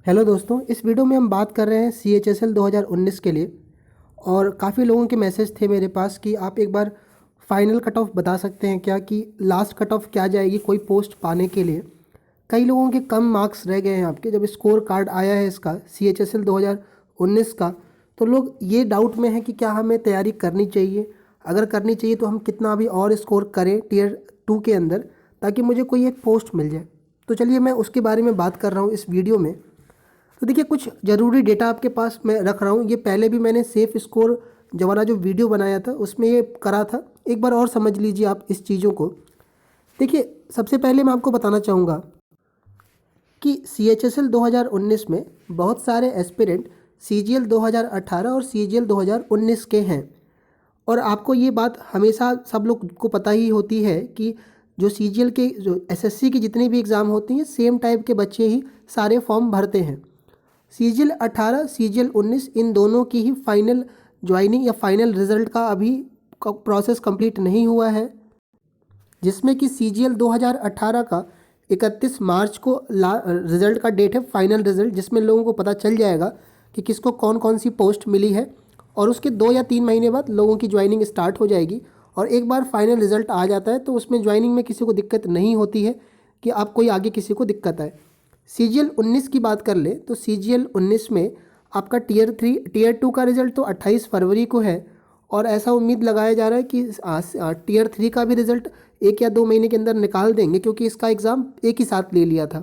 Hello दोस्तों, इस video में हम बात कर रहे हैं CHSL 2019 के लिए। और काफ़ी लोगों के मैसेज थे मेरे पास कि आप एक बार फाइनल कट ऑफ बता सकते हैं क्या, कि लास्ट कट ऑफ क्या जाएगी कोई पोस्ट पाने के लिए। कई लोगों के कम मार्क्स रह गए हैं आपके, जब स्कोर कार्ड आया है इसका CHSL 2019 का, तो लोग ये डाउट में हैं कि क्या हमें तैयारी करनी चाहिए, अगर करनी चाहिए तो हम कितना अभी और स्कोर करें टीयर 2 के अंदर, ताकि मुझे कोई एक पोस्ट मिल जाए। तो चलिए मैं उसके बारे में बात कर रहा हूँ इस वीडियो में। तो देखिए, कुछ ज़रूरी डेटा आपके पास मैं रख रहा हूँ। ये पहले भी मैंने सेफ स्कोर जो वाला जो वीडियो बनाया था उसमें ये करा था, एक बार और समझ लीजिए आप इस चीज़ों को। देखिए, सबसे पहले मैं आपको बताना चाहूँगा कि CHSL 2019 में बहुत सारे एस्पिरेंट CGL 2018 और CGL 2019 के हैं। और आपको ये बात हमेशा सब लोग को पता ही होती है कि जो CGL के जो SSC की जितनी भी एग्ज़ाम होती हैं, सेम टाइप के बच्चे ही सारे फॉर्म भरते हैं। CGL 18 CGL 19 इन दोनों की ही फाइनल ज्वाइनिंग या फाइनल रिजल्ट का अभी प्रोसेस कंप्लीट नहीं हुआ है, जिसमें कि CGL 2018 का 31 मार्च को रिजल्ट का डेट है, फाइनल रिजल्ट, जिसमें लोगों को पता चल जाएगा कि किसको कौन कौन सी पोस्ट मिली है। और उसके 2 या 3 महीने बाद लोगों की ज्वाइनिंग स्टार्ट हो जाएगी। और एक बार फाइनल रिजल्ट आ जाता है तो उसमें ज्वाइनिंग में किसी को दिक्कत नहीं होती है कि आप कोई आगे किसी को दिक्कत आए। CGL 19 की बात कर ले तो CGL 19 में आपका टीयर 2 का रिजल्ट तो 28 फरवरी को है। और ऐसा उम्मीद लगाया जा रहा है कि टीयर 3 का भी रिजल्ट 1 या 2 महीने के अंदर निकाल देंगे, क्योंकि इसका एग्ज़ाम एक ही साथ ले लिया था।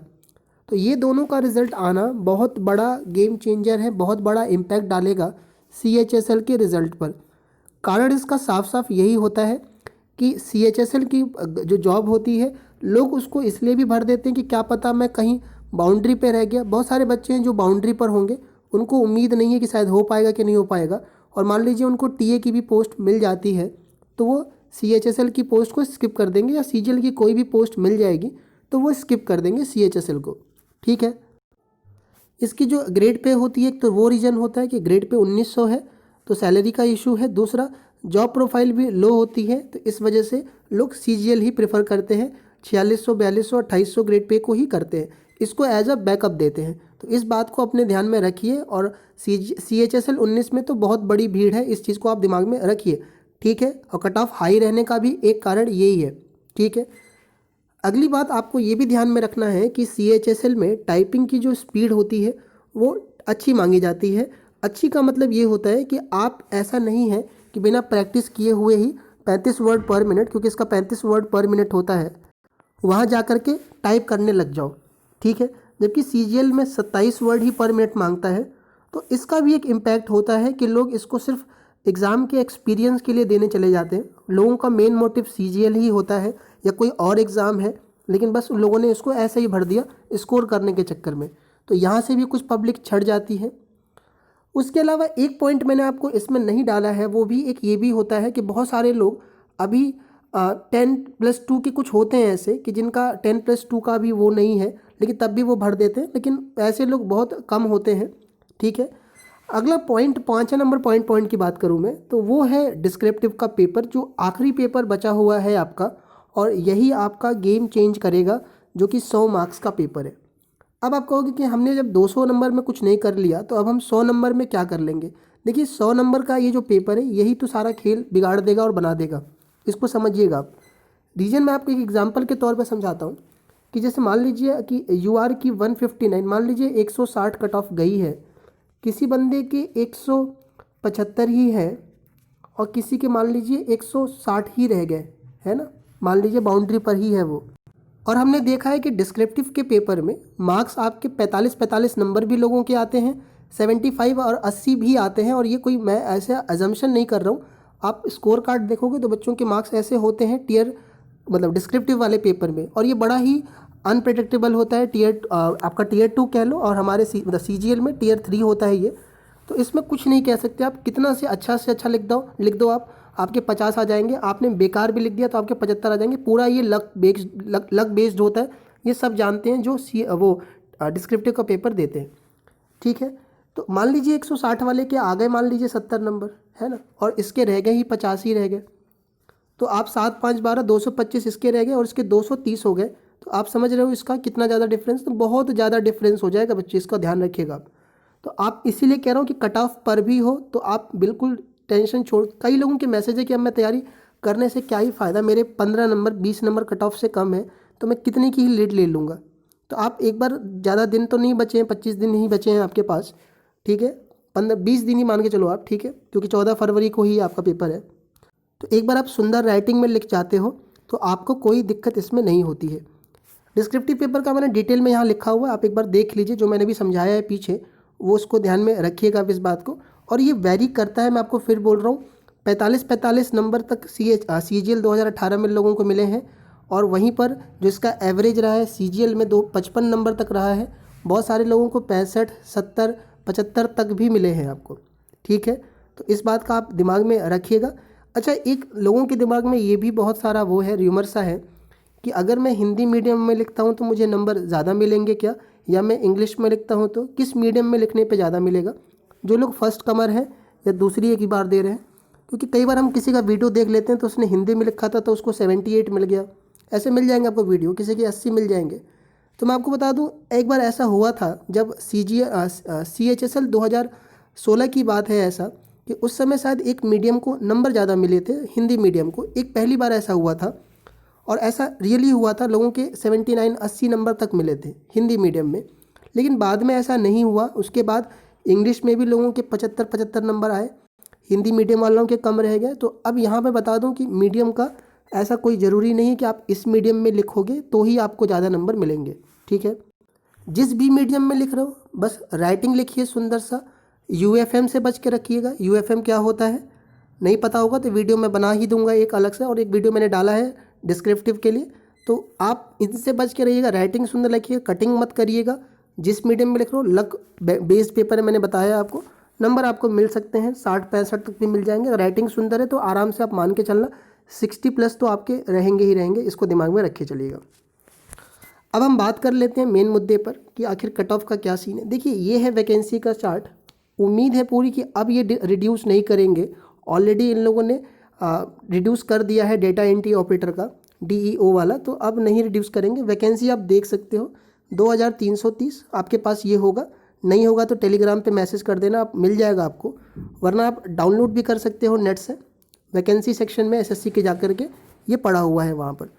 तो ये दोनों का रिज़ल्ट आना बहुत बड़ा गेम चेंजर है, बहुत बड़ा इम्पैक्ट डालेगा CHSL के रिज़ल्ट पर। कारण इसका साफ साफ यही होता है कि CHSL की जो जॉब होती है, लोग उसको इसलिए भी भर देते हैं कि क्या पता मैं कहीं बाउंड्री पे रह गया। बहुत सारे बच्चे हैं जो बाउंड्री पर होंगे, उनको उम्मीद नहीं है कि शायद हो पाएगा कि नहीं हो पाएगा, और मान लीजिए उनको TA की भी पोस्ट मिल जाती है तो वो CHSL की पोस्ट को स्किप कर देंगे, या CGL की कोई भी पोस्ट मिल जाएगी तो वो स्किप कर देंगे CHSL को। ठीक है। इसकी जो ग्रेड पे होती है, तो वो रीज़न होता है कि ग्रेड पे 1900 है तो सैलरी का इशू है। दूसरा, जॉब प्रोफाइल भी लो होती है, तो इस वजह से लोग CGL ही प्रेफर करते हैं, 4600 4200 2800 ग्रेड पे को ही करते हैं, इसको एज अ बैकअप देते हैं। तो इस बात को अपने ध्यान में रखिए। और CHSL 19 में तो बहुत बड़ी भीड़ है, इस चीज़ को आप दिमाग में रखिए। ठीक है। और कट ऑफ हाई रहने का भी एक कारण यही है। ठीक है। अगली बात आपको ये भी ध्यान में रखना है कि CHSL में टाइपिंग की जो स्पीड होती है वो अच्छी मांगी जाती है। अच्छी का मतलब ये होता है कि आप, ऐसा नहीं है कि बिना प्रैक्टिस किए हुए ही 35 वर्ड पर मिनट, क्योंकि इसका 35 वर्ड पर मिनट होता है, वहाँ जा कर के टाइप करने लग जाओ। ठीक है। जबकि CGL में 27 वर्ड ही पर मिनट मांगता है। तो इसका भी एक इम्पैक्ट होता है कि लोग इसको सिर्फ एग्ज़ाम के एक्सपीरियंस के लिए देने चले जाते हैं। लोगों का मेन मोटिव CGL ही होता है या कोई और एग्ज़ाम है, लेकिन बस उन लोगों ने इसको ऐसे ही भर दिया स्कोर करने के चक्कर में। तो यहाँ से भी कुछ पब्लिक छट जाती है। उसके अलावा एक पॉइंट मैंने आपको इसमें नहीं डाला है, वो भी एक ये भी होता है कि बहुत सारे लोग अभी 10+2 के कुछ होते हैं ऐसे कि जिनका 10+2 का भी वो नहीं है, लेकिन तब भी वो भर देते हैं, लेकिन ऐसे लोग बहुत कम होते हैं। ठीक है। अगला पॉइंट, 5 नंबर पॉइंट की बात करूँ मैं, तो वो है डिस्क्रिप्टिव का पेपर, जो आखिरी पेपर बचा हुआ है आपका, और यही आपका गेम चेंज करेगा, जो कि 100 मार्क्स का पेपर है। अब आप कहोगे कि हमने जब 200 नंबर में कुछ नहीं कर लिया तो अब हम 100 नंबर में क्या कर लेंगे। देखिए, 100 नंबर का ये जो पेपर है, यही तो सारा खेल बिगाड़ देगा और बना देगा, इसको समझिएगा आप। रीजन मैं आपको एक एग्जांपल के तौर पे समझाता हूँ कि जैसे मान लीजिए कि UR की 159, मान लीजिए 160 कट ऑफ गई है, किसी बंदे के 175 ही है, और किसी के मान लीजिए 160 ही रह गए, है ना, मान लीजिए बाउंड्री पर ही है वो। और हमने देखा है कि डिस्क्रिप्टिव के पेपर में मार्क्स आपके 45 नंबर भी लोगों के आते हैं, 75 और 80 भी आते हैं। और ये कोई मैं ऐसे अजम्पशन नहीं कर रहा हूँ, आप स्कोर कार्ड देखोगे तो बच्चों के मार्क्स ऐसे होते हैं टीयर, मतलब डिस्क्रिप्टिव वाले पेपर में, और ये बड़ा ही अनप्रेडिक्टेबल होता है। आपका टीयर 2 कह लो, और हमारे मतलब CGL में टीयर 3 होता है ये। तो इसमें कुछ नहीं कह सकते आप, कितना से अच्छा लिख दो आपके 50 आ जाएंगे। आपने बेकार भी लिख दिया तो आपके 75 आ जाएंगे। पूरा ये लक बेस्ड होता है, ये सब जानते हैं जो वो डिस्क्रिप्टिव का पेपर देते हैं। ठीक है। तो मान लीजिए 160 वाले के आ गए, मान लीजिए 70 नंबर, है ना, और इसके रह गए ही 50 ही रह गए। तो आप 7 5 12 225 इसके रह गए और इसके 230 हो गए। तो आप समझ रहे हो इसका कितना ज़्यादा डिफरेंस, तो बहुत ज़्यादा डिफरेंस हो जाएगा बच्चे, इसका ध्यान रखिएगा आप। तो आप इसीलिए कह रहा हूँ कि कट ऑफ पर भी हो तो आप बिल्कुल टेंशन छोड़। कई लोगों के मैसेज है कि अब मैं तैयारी करने से क्या ही फ़ायदा, मेरे 15 नंबर 20 नंबर कट ऑफ से कम है तो मैं कितने की ही लीड ले लूँगा। तो आप एक बार, ज़्यादा दिन तो नहीं बचे हैं, 25 दिन ही बचे हैं आपके पास, ठीक है, 15-20 दिन ही मान के चलो आप, ठीक है, क्योंकि 14 फरवरी को ही आपका पेपर है। तो एक बार आप सुंदर राइटिंग में लिख जाते हो तो आपको कोई दिक्कत इसमें नहीं होती है। डिस्क्रिप्टिव पेपर का मैंने डिटेल में यहाँ लिखा हुआ है, आप एक बार देख लीजिए, जो मैंने भी समझाया है पीछे वो उसको ध्यान में रखिएगा आप इस बात को। और ये वेरी करता है, मैं आपको फिर बोल रहा हूँ, 45 नंबर तक CGL 2018 में लोगों को मिले हैं, और वहीं पर जो इसका एवरेज रहा है CGL में 55 नंबर तक रहा है। बहुत सारे लोगों को 65, 70, 75 तक भी मिले हैं आपको, ठीक है। तो इस बात का आप दिमाग में रखिएगा। अच्छा, एक लोगों के दिमाग में ये भी बहुत सारा वो है, र्यूमर सा है कि अगर मैं हिंदी मीडियम में लिखता हूँ तो मुझे नंबर ज़्यादा मिलेंगे क्या, या मैं इंग्लिश में लिखता हूँ तो किस मीडियम में लिखने पे ज़्यादा मिलेगा। जो लोग फर्स्ट कमर हैं या दूसरी एक ही बार दे रहे हैं, क्योंकि कई बार हम किसी का वीडियो देख लेते हैं तो उसने हिंदी में लिखा था तो उसको 78 मिल गया, ऐसे मिल जाएंगे आपको वीडियो, किसी के 80 मिल जाएंगे। तो मैं आपको बता दूं, एक बार ऐसा हुआ था जब CHSL 2016 की बात है ऐसा, कि उस समय शायद एक मीडियम को नंबर ज़्यादा मिले थे, हिंदी मीडियम को, एक पहली बार ऐसा हुआ था। और ऐसा रियली हुआ था, लोगों के 79-80 नंबर तक मिले थे हिंदी मीडियम में। लेकिन बाद में ऐसा नहीं हुआ, उसके बाद इंग्लिश में भी लोगों के 75-75 नंबर आए, हिंदी मीडियम वालों के कम रह गए। तो अब यहाँ पे बता दूँ कि मीडियम का ऐसा कोई ज़रूरी नहीं कि आप इस मीडियम में लिखोगे तो ही आपको ज़्यादा नंबर मिलेंगे, ठीक है। जिस भी मीडियम में लिख रहे हो बस राइटिंग लिखिए सुंदर सा। UFM से बच के रखिएगा। UFM क्या होता है नहीं पता होगा तो वीडियो मैं बना ही दूंगा एक अलग से, और एक वीडियो मैंने डाला है डिस्क्रिप्टिव के लिए, तो आप इनसे बच के रहिएगा। राइटिंग सुंदर लिखिएगा, कटिंग मत करिएगा। जिस मीडियम में लिख रहे हो, लक बेस्ड पेपर है, मैंने बताया आपको, नंबर आपको मिल सकते हैं 60-65 तक भी मिल जाएंगे। राइटिंग सुंदर है तो आराम से आप मान के चलना 60+ तो आपके रहेंगे ही रहेंगे, इसको दिमाग में रखे चलिएगा। अब हम बात कर लेते हैं मेन मुद्दे पर कि आखिर कट ऑफ का क्या सीन है। देखिए, ये है वैकेंसी का चार्ट। उम्मीद है पूरी कि अब ये रिड्यूस नहीं करेंगे। ऑलरेडी इन लोगों ने रिड्यूस कर दिया है डेटा एंट्री ऑपरेटर का, DEO वाला, तो अब नहीं रिड्यूस करेंगे। वैकेंसी आप देख सकते हो 2330 आपके पास ये होगा। नहीं होगा तो टेलीग्राम पे मैसेज कर देना, आप मिल जाएगा आपको, वरना आप डाउनलोड भी कर सकते हो नेट से। वैकेंसी सेक्शन में SSC के जा कर के ये पड़ा हुआ है वहाँ पर।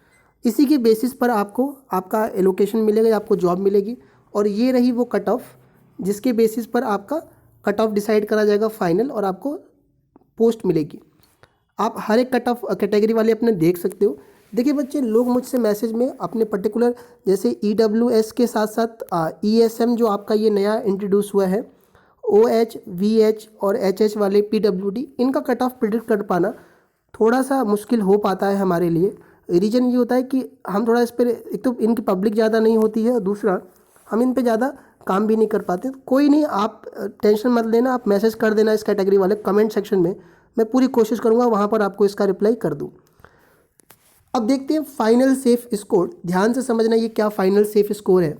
इसी के बेसिस पर आपको आपका एलोकेशन मिलेगा, आपको जॉब मिलेगी। और ये रही वो कट ऑफ जिसके बेसिस पर आपका कट ऑफ डिसाइड करा जाएगा फाइनल, और आपको पोस्ट मिलेगी। आप हर एक कट ऑफ कैटेगरी वाले अपने देख सकते हो। देखिए बच्चे, लोग मुझसे मैसेज में अपने पर्टिकुलर, जैसे EWS के साथ साथ ESM जो आपका ये नया इंट्रोड्यूस हुआ है, OH, VH और HH वाले PWD, इनका कट ऑफ प्रिडिक्ट कर पाना थोड़ा सा मुश्किल हो पाता है हमारे लिए। रीज़न ये होता है कि हम थोड़ा इस पर, एक तो इनकी पब्लिक ज़्यादा नहीं होती है, और दूसरा हम इन पे ज़्यादा काम भी नहीं कर पाते। कोई नहीं, आप टेंशन मत लेना, आप मैसेज कर देना इस कैटेगरी वाले कमेंट सेक्शन में, मैं पूरी कोशिश करूँगा वहाँ पर आपको इसका रिप्लाई कर दूँ। अब देखते हैं फाइनल सेफ स्कोर। ध्यान से समझना ये क्या फाइनल सेफ स्कोर है।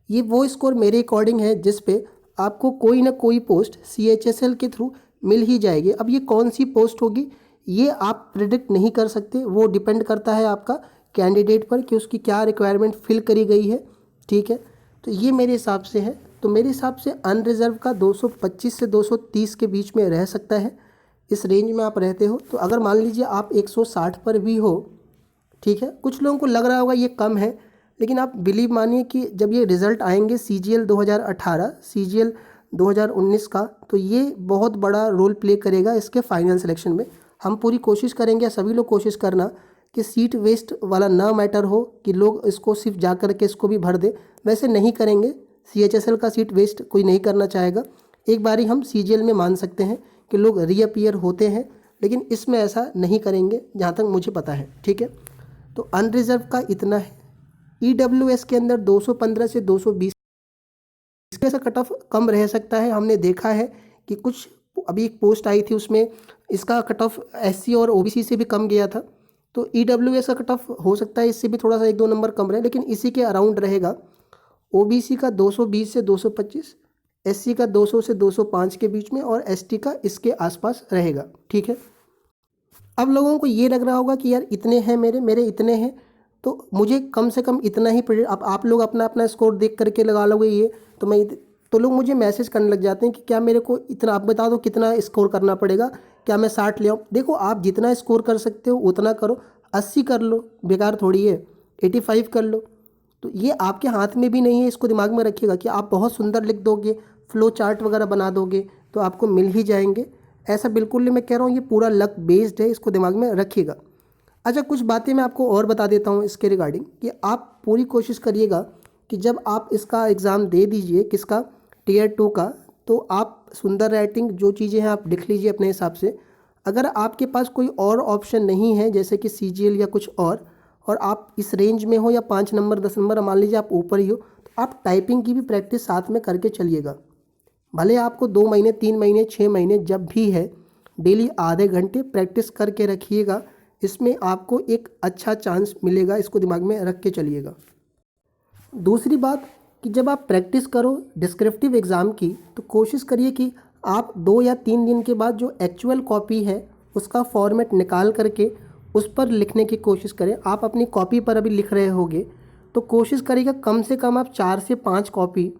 ये वो स्कोर मेरे अकॉर्डिंग है जिस पे आपको कोई ना कोई पोस्ट CHSL के थ्रू मिल ही जाएगी। अब ये कौन सी पोस्ट होगी ये आप प्रिडिक्ट नहीं कर सकते, वो डिपेंड करता है आपका कैंडिडेट पर कि उसकी क्या रिक्वायरमेंट फिल करी गई है, ठीक है। तो ये मेरे हिसाब से है, तो मेरे हिसाब से अनरिजर्व का 225 से 230 के बीच में रह सकता है। इस रेंज में आप रहते हो तो अगर मान लीजिए आप 160 पर भी हो, ठीक है, कुछ लोगों को लग रहा होगा ये कम है, लेकिन आप बिलीव मानिए कि जब ये रिज़ल्ट आएंगे CGL 2018, CGL 2019 का, तो ये बहुत बड़ा रोल प्ले करेगा इसके फाइनल सिलेक्शन में। हम पूरी कोशिश करेंगे, सभी लोग कोशिश करना कि सीट वेस्ट वाला ना मैटर हो, कि लोग इसको सिर्फ जा कर के इसको भी भर दे। वैसे नहीं करेंगे, CHSL का सीट वेस्ट कोई नहीं करना चाहेगा। एक बारी हम CGL में मान सकते हैं कि लोग रीअपियर होते हैं, लेकिन इसमें ऐसा नहीं करेंगे जहाँ तक मुझे पता है, ठीक है। तो अनरिजर्व का इतना है। EWS के अंदर 215 से 220 इसका कट ऑफ कम रह सकता है। हमने देखा है कि कुछ अभी एक पोस्ट आई थी उसमें इसका कट ऑफ SC और OBC से भी कम गया था। तो EWS का कट ऑफ हो सकता है इससे भी थोड़ा सा 1-2 नंबर कम रहे, लेकिन इसी के अराउंड रहेगा। OBC का 220 से 225, SC का 200 से 205 के बीच में, और ST का इसके आसपास रहेगा, ठीक है। अब लोगों को ये लग रहा होगा कि यार इतने हैं मेरे इतने हैं, तो मुझे कम से कम इतना ही अब आप लोग अपना अपना स्कोर देख करके लगा लोगे ये, तो लोग मुझे मैसेज करने लग जाते हैं कि क्या मेरे को इतना, आप बता दो कितना स्कोर करना पड़ेगा, क्या मैं 60 ले आऊँ। देखो आप जितना स्कोर कर सकते हो उतना करो, 80 कर लो, बेकार थोड़ी है, 85 कर लो। तो ये आपके हाथ में भी नहीं है, इसको दिमाग में रखिएगा कि आप बहुत सुंदर लिख दोगे, फ्लो चार्ट वगैरह बना दोगे तो आपको मिल ही जाएंगे। ऐसा बिल्कुल नहीं मैं कह रहा हूँ, ये पूरा लक बेस्ड है, इसको दिमाग में रखिएगा। अच्छा, कुछ बातें मैं आपको और बता देता हूँ इसके रिगार्डिंग कि आप पूरी कोशिश करिएगा कि जब आप इसका एग्ज़ाम दे दीजिए, किसका, टीयर 2 का, तो आप सुंदर राइटिंग जो चीज़ें हैं आप लिख लीजिए अपने हिसाब से। अगर आपके पास कोई और ऑप्शन नहीं है जैसे कि CGL या कुछ और आप इस रेंज में हो या 5 नंबर 10 नंबर मान लीजिए आप ऊपर ही हो, तो आप टाइपिंग की भी प्रैक्टिस साथ में करके चलिएगा। भले आपको 2 महीने 3 महीने 6 महीने जब भी है, डेली आधे घंटे प्रैक्टिस करके रखिएगा, इसमें आपको एक अच्छा चांस मिलेगा, इसको दिमाग में रख के चलिएगा। दूसरी बात कि जब आप प्रैक्टिस करो डिस्क्रिप्टिव एग्ज़ाम की, तो कोशिश करिए कि आप 2 या 3 दिन के बाद जो एक्चुअल कॉपी है उसका फॉर्मेट निकाल करके उस पर लिखने की कोशिश करें। आप अपनी कॉपी पर अभी लिख रहे होगे तो कोशिश करिएगा कम से कम आप 4 से 5 कॉपी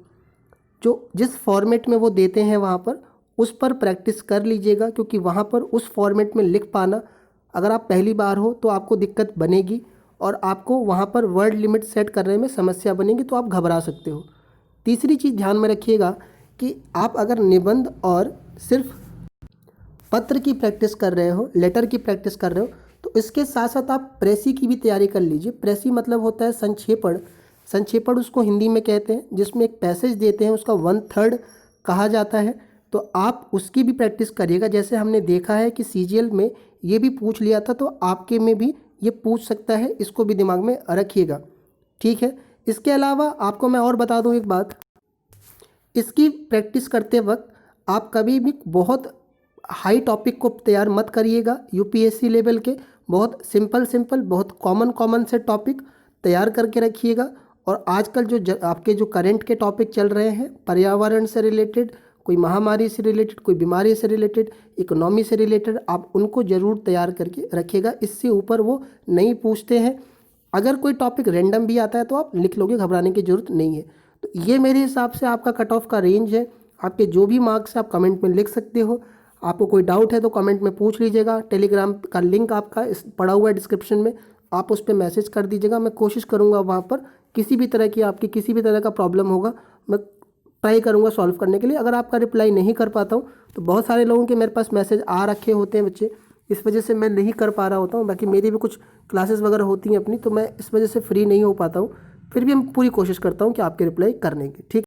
जो जिस फॉर्मेट में वो देते हैं वहाँ पर, उस पर प्रैक्टिस कर लीजिएगा, क्योंकि वहाँ पर उस फॉर्मेट में लिख पाना, अगर आप पहली बार हो तो आपको दिक्कत बनेगी और आपको वहाँ पर वर्ड लिमिट सेट करने में समस्या बनेगी, तो आप घबरा सकते हो। तीसरी चीज़ ध्यान में रखिएगा कि आप अगर निबंध और सिर्फ पत्र की प्रैक्टिस कर रहे हो, लेटर की प्रैक्टिस कर रहे हो, तो इसके साथ साथ आप प्रेसी की भी तैयारी कर लीजिए। प्रेसी मतलब होता है संक्षेपण, संक्षेपण उसको हिंदी में कहते हैं, जिसमें एक पैसेज देते हैं उसका 1/3 कहा जाता है, तो आप उसकी भी प्रैक्टिस करिएगा। जैसे हमने देखा है कि CGL में ये भी पूछ लिया था, तो आपके में भी ये पूछ सकता है, इसको भी दिमाग में रखिएगा, ठीक है। इसके अलावा आपको मैं और बता दूं एक बात, इसकी प्रैक्टिस करते वक्त आप कभी भी बहुत हाई टॉपिक को तैयार मत करिएगा। UPSC लेवल के बहुत सिंपल बहुत कॉमन से टॉपिक तैयार करके रखिएगा। और आजकल जो आपके जो करंट के टॉपिक चल रहे हैं, पर्यावरण से रिलेटेड, कोई महामारी से रिलेटेड, कोई बीमारी से रिलेटेड, इकोनॉमी से रिलेटेड, आप उनको ज़रूर तैयार करके रखिएगा। इससे ऊपर वो नहीं पूछते हैं। अगर कोई टॉपिक रैंडम भी आता है तो आप लिख लोगे, घबराने की ज़रूरत नहीं है। तो ये मेरे हिसाब से आपका कट ऑफ का रेंज है। आपके जो भी मार्क्स है आप कमेंट में लिख सकते हो। आपको कोई डाउट है तो कमेंट में पूछ लीजिएगा। टेलीग्राम का लिंक आपका पड़ा हुआ है डिस्क्रिप्शन में, आप उस पर मैसेज कर दीजिएगा। मैं कोशिश करूँगा वहाँ पर किसी भी तरह की आपकी किसी भी तरह का प्रॉब्लम होगा, मैं ट्राई करूँगा सॉल्व करने के लिए। अगर आपका रिप्लाई नहीं कर पाता हूँ तो बहुत सारे लोगों के मेरे पास मैसेज आ रखे होते हैं बच्चे, इस वजह से मैं नहीं कर पा रहा होता हूँ। बाकी मेरी भी कुछ क्लासेस वगैरह होती हैं अपनी, तो मैं इस वजह से फ्री नहीं हो पाता हूँ। फिर भी मैं पूरी कोशिश करता हूँ कि आपके रिप्लाई करने की, ठीक।